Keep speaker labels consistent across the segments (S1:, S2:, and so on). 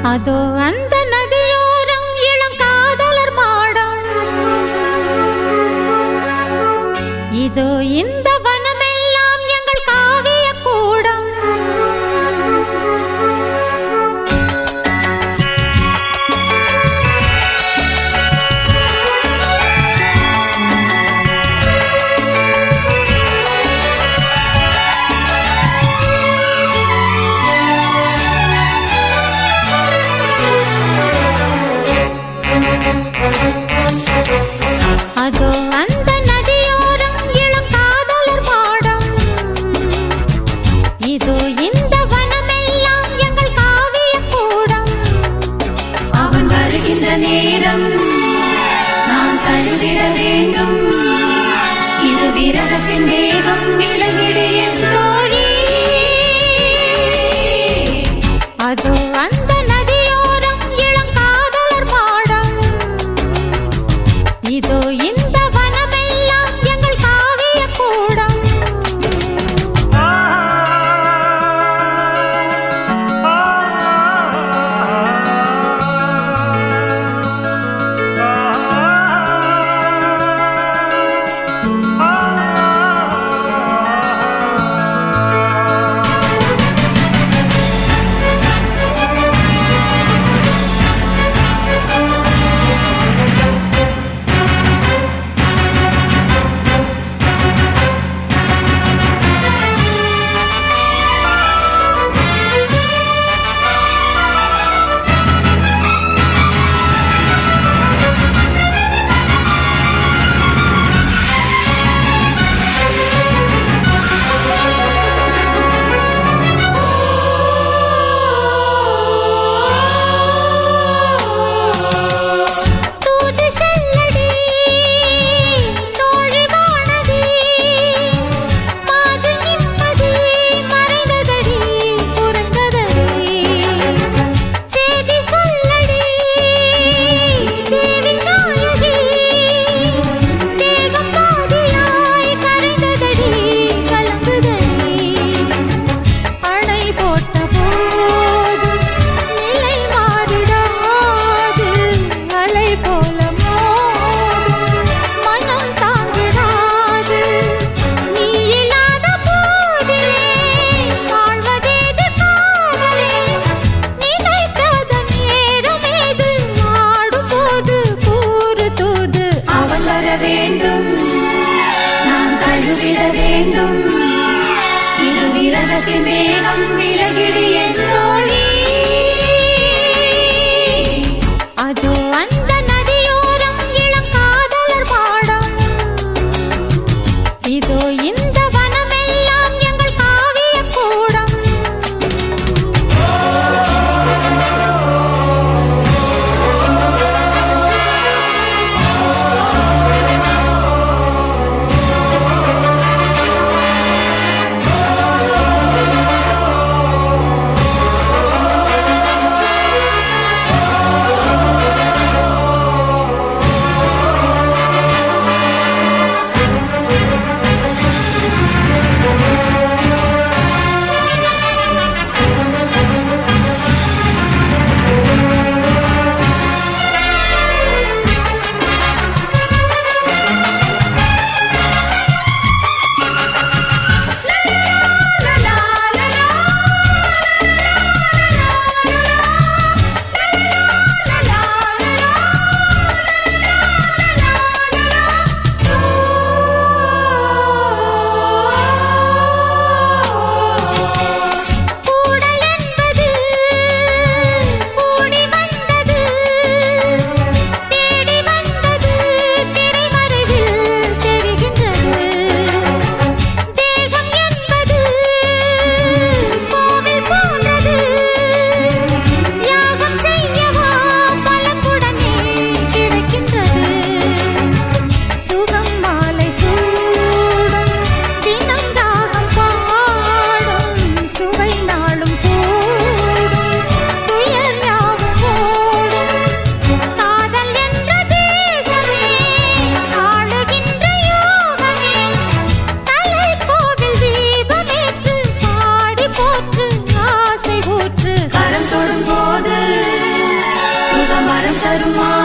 S1: அதோ அந்த நதியோரம் இளம் காதலர் மாடம், இதோ இந்த வனமெல்லாம் எங்கள் காவிய கூடம். அதோ அந்த நதியோரம் இளம் காதலர் மாடம், இதோ இந்த வனமெல்லாம் எங்கள் காவிய கூடம்.
S2: அவன் வருகின்ற நேரம் நாம் தழுவிட வேண்டும், இது விரகத்தின் வேகம் விலகிடு என் தோழி.
S1: அதோ அந்த நதியோரம் இளம் காதலர் மாடம், இதோ இந்த வனமெல்லாம் எங்கள் காவிய கூடம்.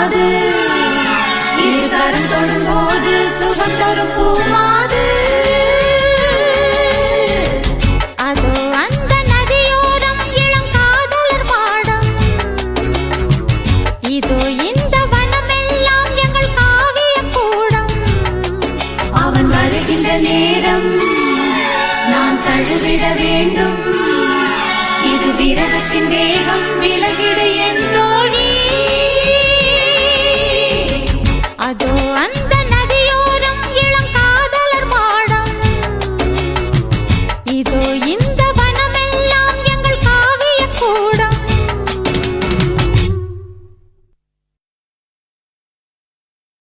S2: மாது, இரு கரம் தொடும்போது சுகம் தரும் பூமாது.
S1: அதோ அந்த நதியோரம் இளங்காதலர் மாடம், இதோ இந்த வனமெல்லாம் எங்கள் காவிய கூடம்.
S2: அவன் வருகின்ற நேரம் நான் தழுவிட வேண்டும், இது விரகத்தின் வேகம் விலகிடு என்